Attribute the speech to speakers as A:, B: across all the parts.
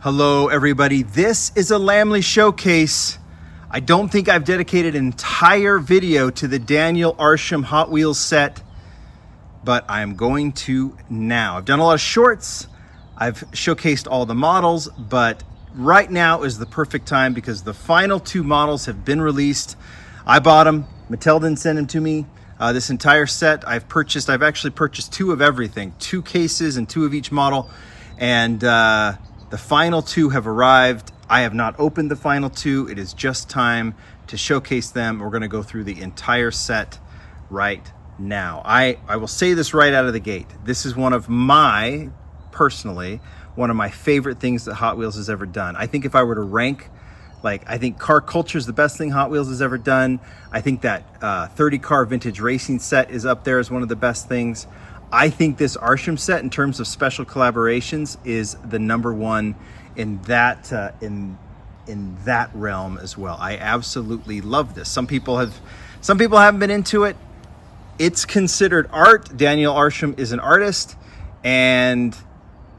A: Hello everybody, this is a Lamley showcase. I don't think I've dedicated an entire video to the Daniel Arsham Hot Wheels set, but I'm going to now. I've done a lot of shorts, I've showcased all the models, but right now is the perfect time because the final two models have been released. I bought them, Mattel didn't send them to me. This entire set I've actually purchased two of everything, two cases and two of each model, and the final two have arrived. I have not opened the final two. It is just time to showcase them. We're gonna go through the entire set right now. I will say this right out of the gate. This is personally, one of my favorite things that Hot Wheels has ever done. I think if I were to rank, I think car culture is the best thing Hot Wheels has ever done. I think that 30 car vintage racing set is up there as one of the best things. I think this Arsham set, in terms of special collaborations, is the number one in that in that realm as well. I absolutely love this. Some people haven't been into it. It's considered art. Daniel Arsham is an artist, and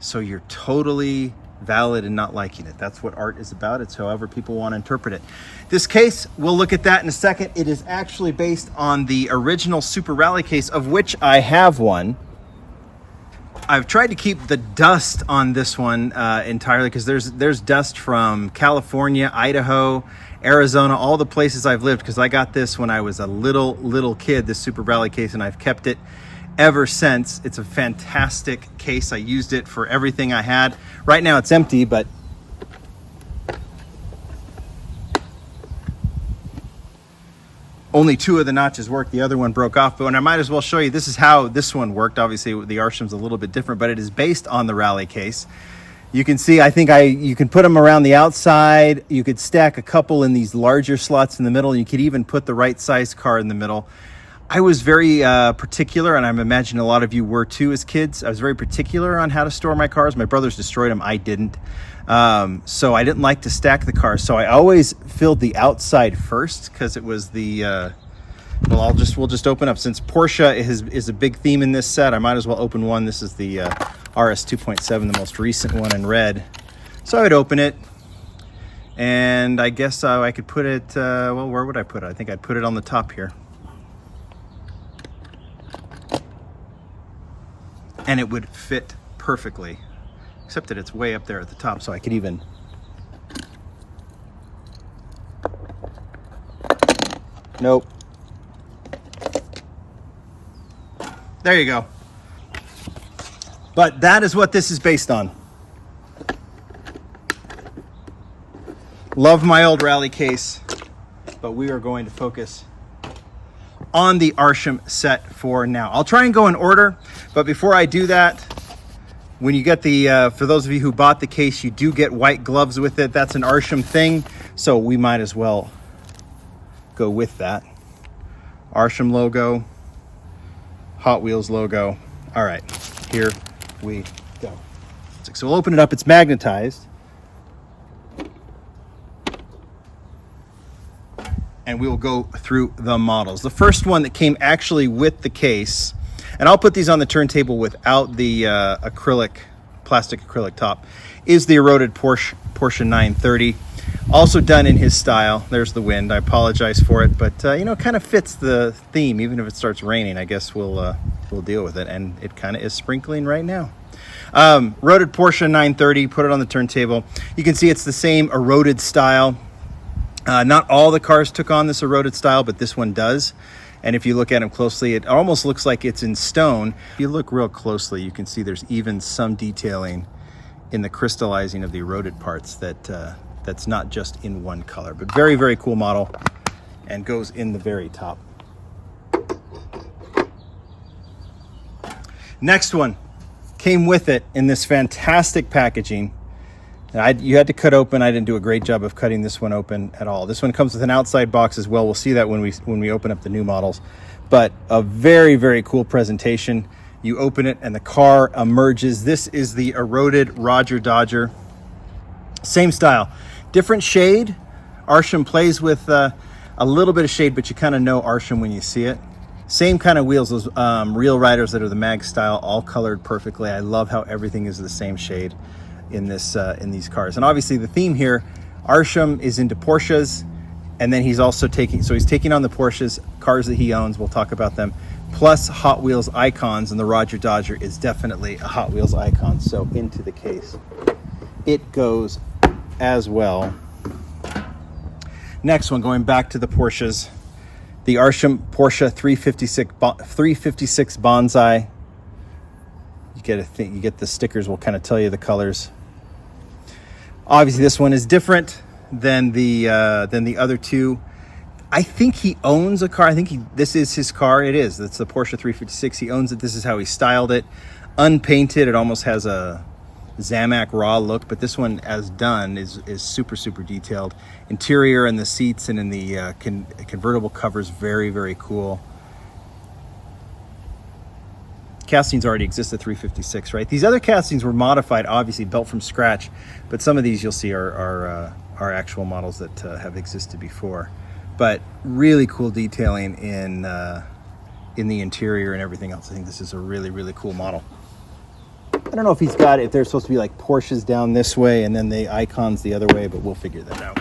A: so you're totally valid in not liking it. That's what art is about. It's however people want to interpret it. This case, we'll look at that in a second. It is actually based on the original Super Rally case, of which I have one. I've tried to keep the dust on this one entirely because there's dust from California, Idaho, Arizona, all the places I've lived, because I got this when I was a little kid, this Super Rally case, and I've kept it ever since. It's a fantastic case. I used it for everything I had. Right now it's empty, but only two of the notches worked. The other one broke off, but I might as well show you. This is how this one worked. Obviously the Arsham's a little bit different, but it is based on the Rally case. You can see, you can put them around the outside. You could stack a couple in these larger slots in the middle. You could even put the right size car in the middle. I was very particular, and I'm imagining a lot of you were too as kids. I was very particular on how to store my cars. My brothers destroyed them, I didn't. So I didn't like to stack the cars. So I always filled the outside first, because it was the, we'll just open up. Since Porsche is a big theme in this set, I might as well open one. This is the RS 2.7, the most recent one in red. So I would open it, and I guess I could put it, well, where would I put it? I think I'd put it on the top here. And it would fit perfectly, except that it's way up there at the top, so I could even nope. There you go. But that is what this is based on. Love my old Rally case, but we are going to focus on the Arsham set for now. I'll try and go in order, but before I do that, when you get the, for those of you who bought the case, you do get white gloves with it. That's an Arsham thing, so we might as well go with that. Arsham logo, Hot Wheels logo. All right, here we go. So we'll open it up. It's magnetized. And we will go through the models. The first one that came actually with the case, and I'll put these on the turntable without the plastic acrylic top, is the Eroded Porsche 930. Also done in his style. There's the wind. I apologize for it, but it kind of fits the theme. Even if it starts raining, I guess we'll deal with it. And it kind of is sprinkling right now. Eroded Porsche 930. Put it on the turntable. You can see it's the same eroded style. Not all the cars took on this eroded style, but this one does. And if you look at them closely, it almost looks like it's in stone. If you look real closely, you can see there's even some detailing in the crystallizing of the eroded parts that's not just in one color. But very, very cool model, and goes in the very top. Next one came with it in this fantastic packaging. You had to cut open. I didn't do a great job of cutting this one open at all. This one comes with an outside box as well. We'll see that when we open up the new models. But a very, very cool presentation. You open it and the car emerges. This is the Eroded Roger Dodger. Same style, different shade. Arsham plays with a little bit of shade, but you kind of know Arsham when you see it. Same kind of wheels, those Real Riders that are the mag style, all colored perfectly. I love how everything is the same shade. in these cars. And obviously the theme here, Arsham is into Porsches, and then he's also taking on the Porsches, cars that he owns, we'll talk about them, plus Hot Wheels icons, and the Roger Dodger is definitely a Hot Wheels icon. So into the case it goes as well. Next one, going back to the Porsches, the Arsham Porsche 356 Bonsai. You get the stickers will kind of tell you the colors. Obviously this one is different than the other two. I think he owns a car. I think this is his car. It is. It's the Porsche 356. He owns it. This is how he styled it. Unpainted. It almost has a Zamac raw look, but this one as done is super detailed. Interior and the seats and in the convertible covers, very cool. Castings already exist at 356, right? These other castings were modified, obviously built from scratch, but some of these you'll see are actual models that have existed before. But really cool detailing in the interior and everything else. I think this is a really cool model. I don't know if he's got it, if they're supposed to be like Porsches down this way and then the icons the other way, but we'll figure that out.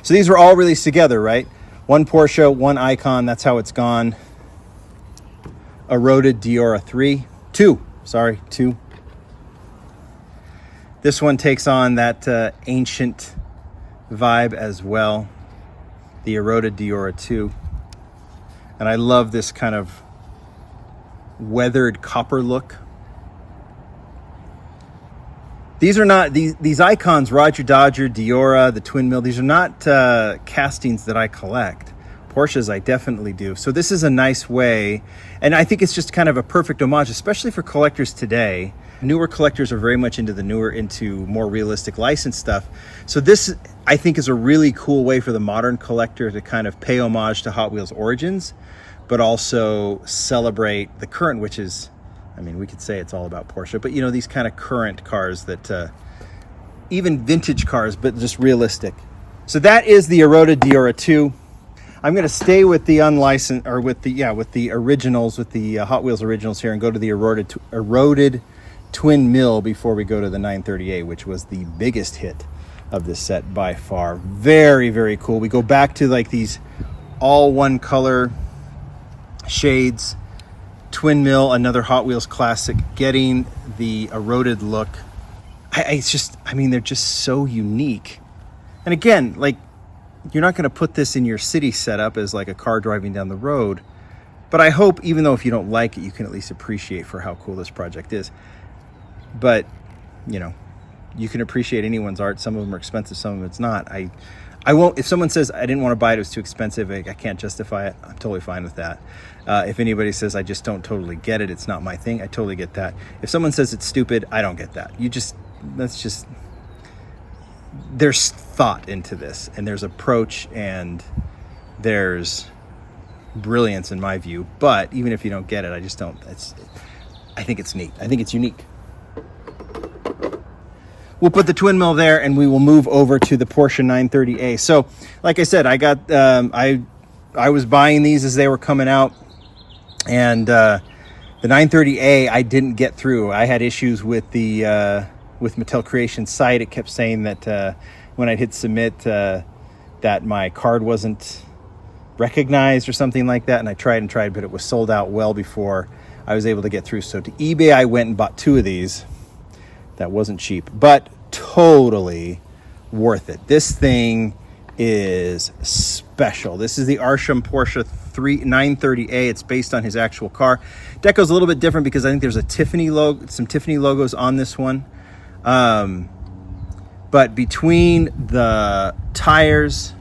A: So these were all released together, right? One Porsche, one icon, that's how it's gone. Eroded Diora 2. This one takes on that ancient vibe as well. The Eroded Diora 2. And I love this kind of weathered copper look. These are not these icons, Roger Dodger, Diora, the twin mill, these are not castings that I collect. Porsches I definitely do. So this is a nice way, and I think it's just kind of a perfect homage, especially for collectors today. Newer collectors are very much into more realistic license stuff. So this, I think, is a really cool way for the modern collector to kind of pay homage to Hot Wheels origins, but also celebrate the current, which is, I mean, we could say it's all about Porsche, but these kind of current cars that, even vintage cars, but just realistic. So that is the Eroded Diora 2. I'm going to stay with the unlicensed, or with the originals, with the Hot Wheels originals here, and go to the Eroded twin mill before we go to the 938, which was the biggest hit of this set by far. Very cool. We go back to like these all one color shades. Twin mill, another Hot Wheels classic, getting the eroded look. They're just so unique. And again, like, you're not going to put this in your city setup as like a car driving down the road, but I hope, even though if you don't like it, you can at least appreciate for how cool this project is. But you can appreciate anyone's art. Some of them are expensive, some of them it's not. I won't, if someone says I didn't want to buy it, it was too expensive, I can't justify it, I'm totally fine with that. If anybody says I just don't totally get it, it's not my thing, I totally get that. If someone says it's stupid, I don't get that. There's thought into this, and there's approach, and there's brilliance in my view. But even if you don't get it, I think it's neat. I think it's unique. We'll put the twin mill there, and we will move over to the Porsche 930A. So, like I said, I got I was buying these as they were coming out, and the 930A I didn't get through. I had issues with the with Mattel Creations site. It kept saying that when I'd hit submit, that my card wasn't recognized or something like that. And I tried, but it was sold out well before I was able to get through. So to eBay, I went and bought 2 of these. That wasn't cheap, but totally worth it. This thing is special. This is the Arsham Porsche 930A. It's based on his actual car. Deco's a little bit different because I think there's a Tiffany logo, some Tiffany logos on this one. But between the tires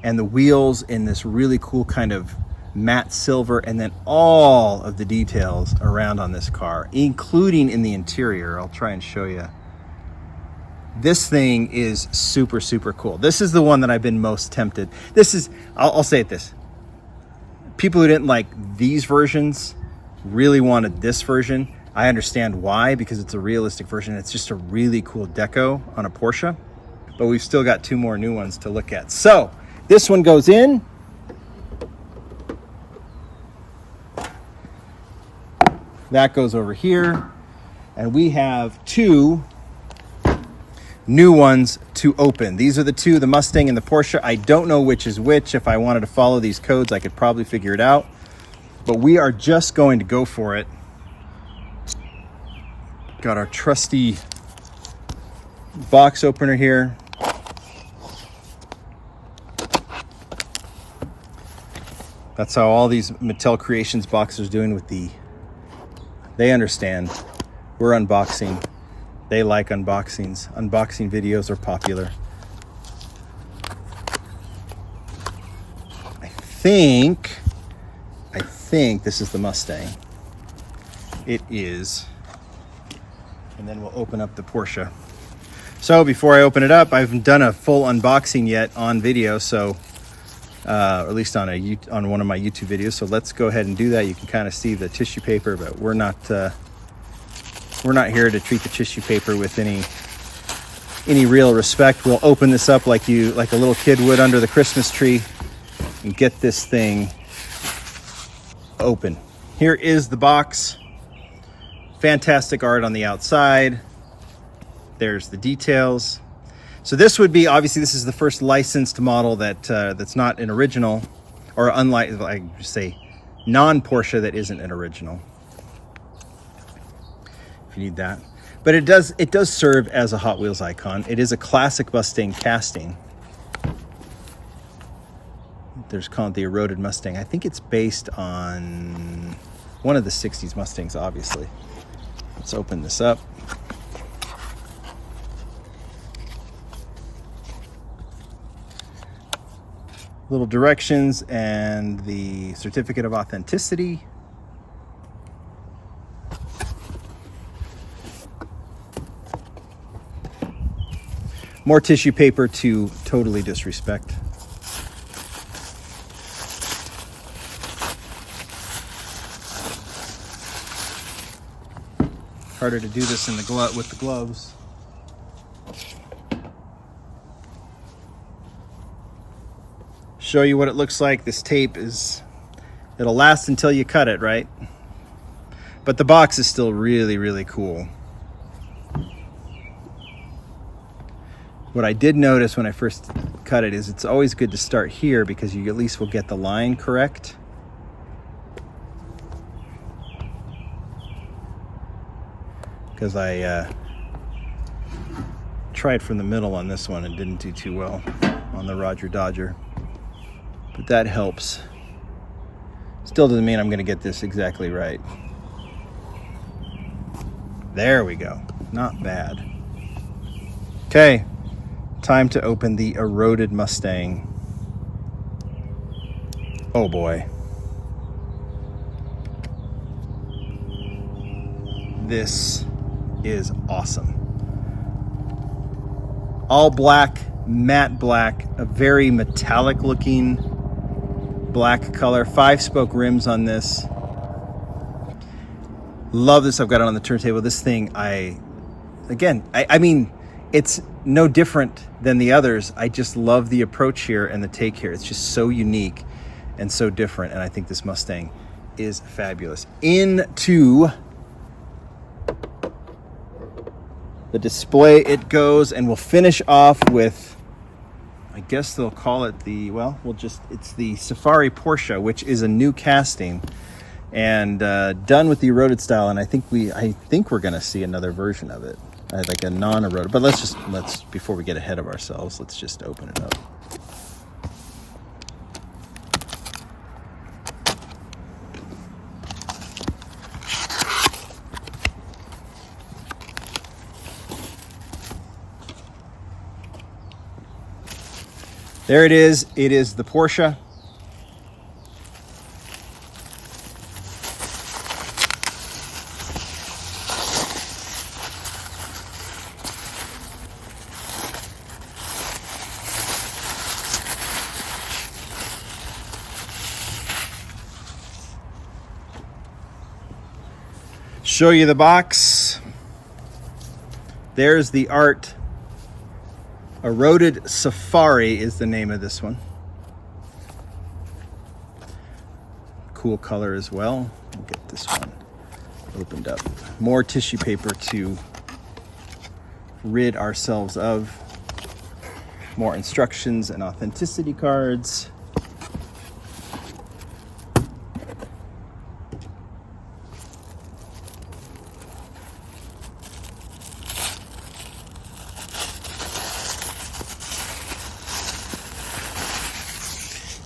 A: and the wheels in this really cool kind of matte silver, and then all of the details around on this car, including in the interior, I'll try and show you. This thing is super cool. This is the one that I've been most tempted. This is, I'll say it this. People who didn't like these versions really wanted this version. I understand why, because it's a realistic version. It's just a really cool deco on a Porsche, but we've still got 2 more new ones to look at. So this one goes in. That goes over here. And we have two new ones to open. These are the two, the Mustang and the Porsche. I don't know which is which. If I wanted to follow these codes, I could probably figure it out. But we are just going to go for it. Got our trusty box opener here. That's how all these Mattel Creations boxers doing with the... They understand. We're unboxing. They like unboxings. Unboxing videos are popular. I think this is the Mustang. It is. And then we'll open up the Porsche. So before I open it up, I haven't done a full unboxing yet on video, so or at least on one of my YouTube videos. So let's go ahead and do that. You can kind of see the tissue paper, but we're not here to treat the tissue paper with any real respect. We'll open this up like a little kid would under the Christmas tree and get this thing open. Here is the box. Fantastic art on the outside. There's the details. So this would be, obviously this is the first licensed model that's not an original, or unlike, I say, non-Porsche that isn't an original. If you need that. But it does serve as a Hot Wheels icon. It is a classic Mustang casting. There's called the Eroded Mustang. I think it's based on one of the 60s Mustangs, obviously. Let's open this up. Little directions and the certificate of authenticity. More tissue paper to totally disrespect. Harder to do this in the with the gloves. Show you what it looks like. This tape it'll last until you cut it, right? But the box is still really, really cool. What I did notice when I first cut it is it's always good to start here because you at least will get the line correct. Because I tried from the middle on this one and didn't do too well on the Roger Dodger. But that helps. Still doesn't mean I'm going to get this exactly right. There we go. Not bad. Okay. Time to open the Eroded Mustang. Oh boy. This is awesome. All black, matte black, a very metallic looking black color. 5-spoke rims on this. Love this. I've got it on the turntable. This thing, I mean, it's no different than the others. I just love the approach here and the take here. It's just so unique and so different. And I think this Mustang is fabulous. Into the display it goes, and we'll finish off with, I guess they'll call it it's the Safari Porsche, which is a new casting and done with the eroded style. And I think we're going to see another version of it, like a non-eroded. But let's before we get ahead of ourselves, let's just open it up. There it is. It is the Porsche. Show you the box. There's the art. Eroded Safari is the name of this one. Cool color as well. We'll get this one opened up. More tissue paper to rid ourselves of. More instructions and authenticity cards.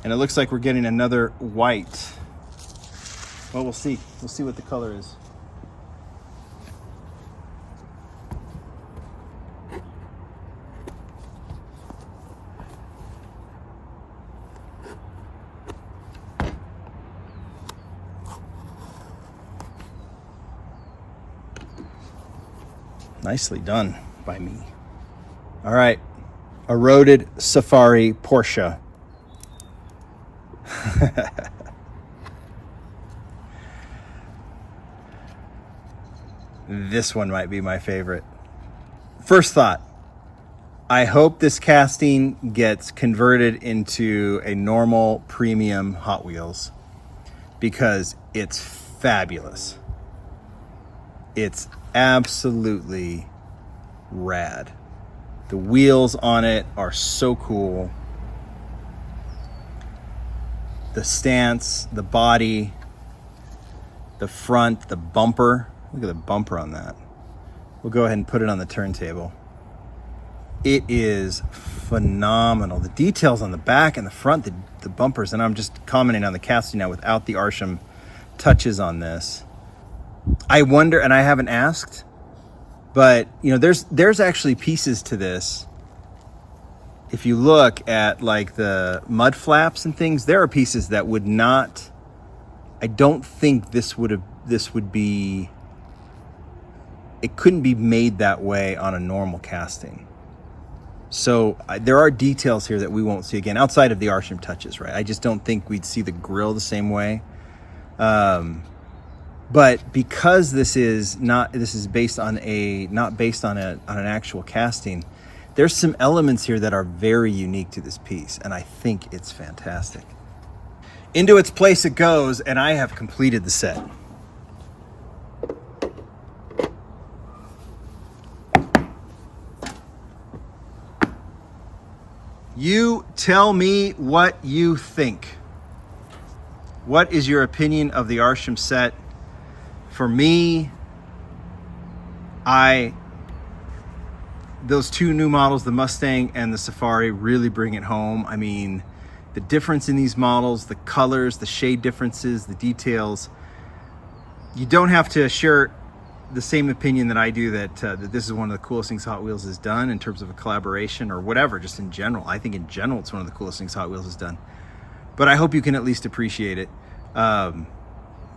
A: And it looks like we're getting another white. Well, we'll see. We'll see what the color is. Nicely done by me. All right, Eroded Safari Porsche. This one might be my favorite. First thought, I hope this casting gets converted into a normal premium Hot Wheels because it's fabulous. It's absolutely rad. The wheels on it are so cool. The stance, the body, the front, the bumper. Look at the bumper on that. We'll go ahead and put it on the turntable. It is phenomenal. The details on the back and the front, the bumpers, and I'm just commenting on the casting now without the Arsham touches on this. I wonder, and I haven't asked, but you know, there's actually pieces to this. If you look at like the mud flaps and things, there are pieces that would not, I don't think this would be, it couldn't be made that way on a normal casting. So there are details here that we won't see again outside of the Arsham touches, right? I just don't think we'd see the grill the same way. But because this is based on not based on an actual casting, there's some elements here that are very unique to this piece, and I think it's fantastic. Into its place it goes, and I have completed the set. You tell me what you think. What is your opinion of the Arsham set? For me, those two new models, the Mustang and the Safari, really bring it home. I mean, the difference in these models, the colors, the shade differences, the details. You don't have to share the same opinion that I do that this is one of the coolest things Hot Wheels has done in terms of a collaboration or whatever, just in general. I think in general it's one of the coolest things Hot Wheels has done. But I hope you can at least appreciate it.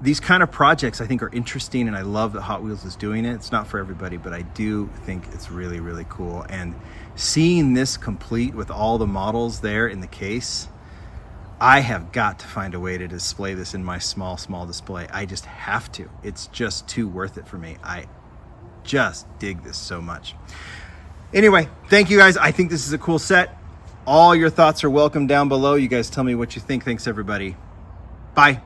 A: These kind of projects I think are interesting, and I love that Hot Wheels is doing it. It's not for everybody, but I do think it's really, really cool. And seeing this complete with all the models there in the case, I have got to find a way to display this in my small display. I just have to. It's just too worth it for me. I just dig this so much. Anyway, thank you guys. I think this is a cool set. All your thoughts are welcome down below. You guys tell me what you think. Thanks, everybody. Bye.